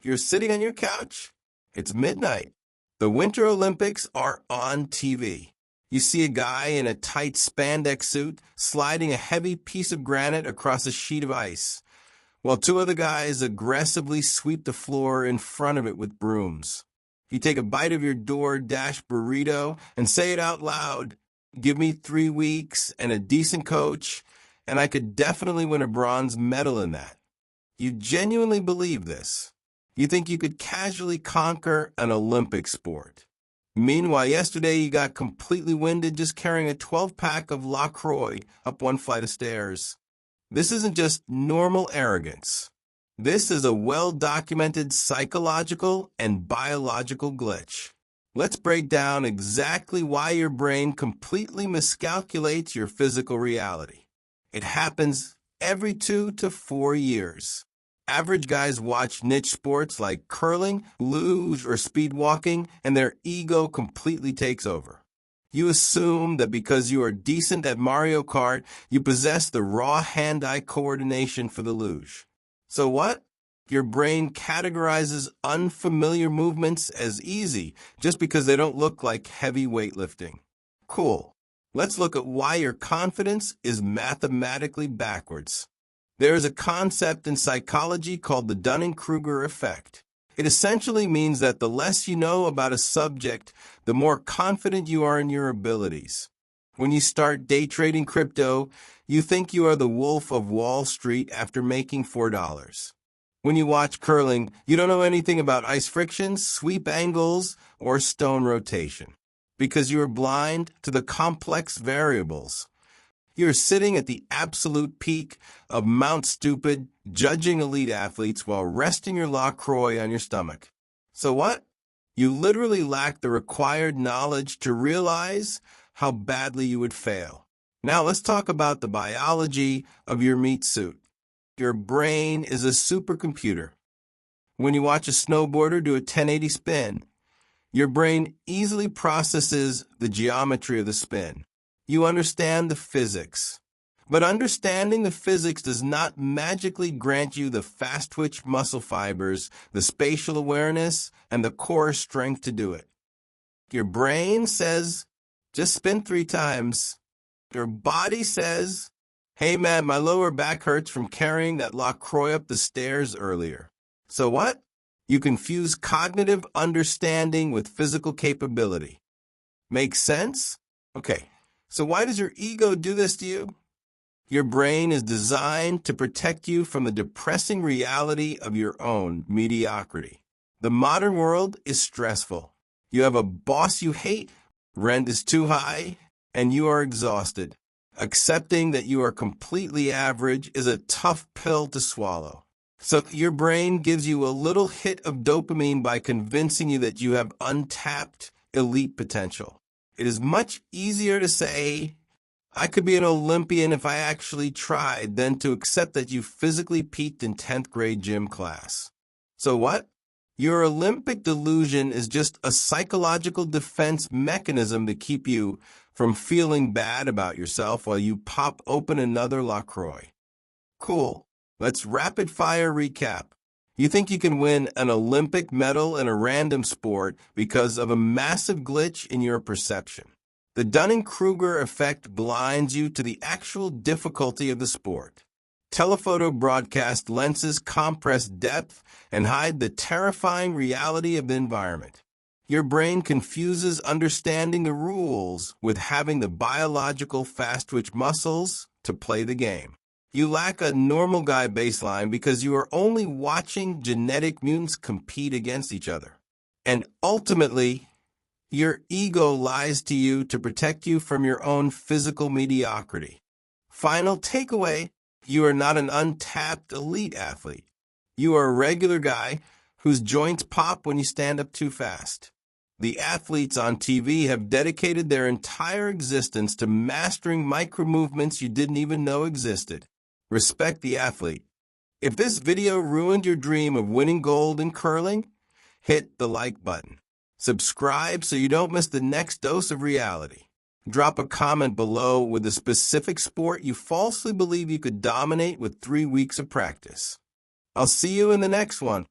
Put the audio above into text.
You're sitting on your couch. It's midnight. The Winter Olympics are on TV. You see a guy in a tight spandex suit sliding a heavy piece of granite across a sheet of ice, while two other guys aggressively sweep the floor in front of it with brooms. You take a bite of your DoorDash burrito and say it out loud. Give me 3 weeks and a decent coach, and I could definitely win a bronze medal in that. You genuinely believe this. You think you could casually conquer an Olympic sport. Meanwhile, yesterday you got completely winded just carrying a 12-pack of LaCroix up one flight of stairs. This isn't just normal arrogance. This is a well-documented psychological and biological glitch. Let's break down exactly why your brain completely miscalculates your physical reality. It happens every 2 to 4 years. Average guys watch niche sports like curling, luge, or speed walking, and their ego completely takes over. You assume that because you are decent at Mario Kart, you possess the raw hand-eye coordination for the luge. So what? Your brain categorizes unfamiliar movements as easy just because they don't look like heavy weightlifting. Cool. Let's look at why your confidence is mathematically backwards. There is a concept in psychology called the Dunning-Kruger effect. It essentially means that the less you know about a subject, the more confident you are in your abilities. When you start day trading crypto, you think you are the Wolf of Wall Street after making $4. When you watch curling, you don't know anything about ice friction, sweep angles, or stone rotation, because you are blind to the complex variables. You're sitting at the absolute peak of Mount Stupid, judging elite athletes while resting your LaCroix on your stomach. So what? You literally lack the required knowledge to realize how badly you would fail. Now let's talk about the biology of your meat suit. Your brain is a supercomputer. When you watch a snowboarder do a 1080 spin, your brain easily processes the geometry of the spin. You understand the physics. But understanding the physics does not magically grant you the fast-twitch muscle fibers, the spatial awareness, and the core strength to do it. Your brain says, just spin 3 times. Your body says, hey man, my lower back hurts from carrying that LaCroix up the stairs earlier. So what? You confuse cognitive understanding with physical capability. Make sense? Okay. So why does your ego do this to you? Your brain is designed to protect you from the depressing reality of your own mediocrity. The modern world is stressful. You have a boss you hate, rent is too high, and you are exhausted. Accepting that you are completely average is a tough pill to swallow. So your brain gives you a little hit of dopamine by convincing you that you have untapped elite potential. It is much easier to say, I could be an Olympian if I actually tried, than to accept that you physically peaked in 10th grade gym class. So what? Your Olympic delusion is just a psychological defense mechanism to keep you from feeling bad about yourself while you pop open another LaCroix. Cool. Let's rapid-fire recap. You think you can win an Olympic medal in a random sport because of a massive glitch in your perception. The Dunning-Kruger effect blinds you to the actual difficulty of the sport. Telephoto broadcast lenses compress depth and hide the terrifying reality of the environment. Your brain confuses understanding the rules with having the biological fast-twitch muscles to play the game. You lack a normal guy baseline because you are only watching genetic mutants compete against each other. And ultimately, your ego lies to you to protect you from your own physical mediocrity. Final takeaway, you are not an untapped elite athlete. You are a regular guy whose joints pop when you stand up too fast. The athletes on TV have dedicated their entire existence to mastering micro-movements you didn't even know existed. Respect the athlete. If this video ruined your dream of winning gold in curling, hit the like button. Subscribe so you don't miss the next dose of reality. Drop a comment below with a specific sport you falsely believe you could dominate with 3 weeks of practice. I'll see you in the next one.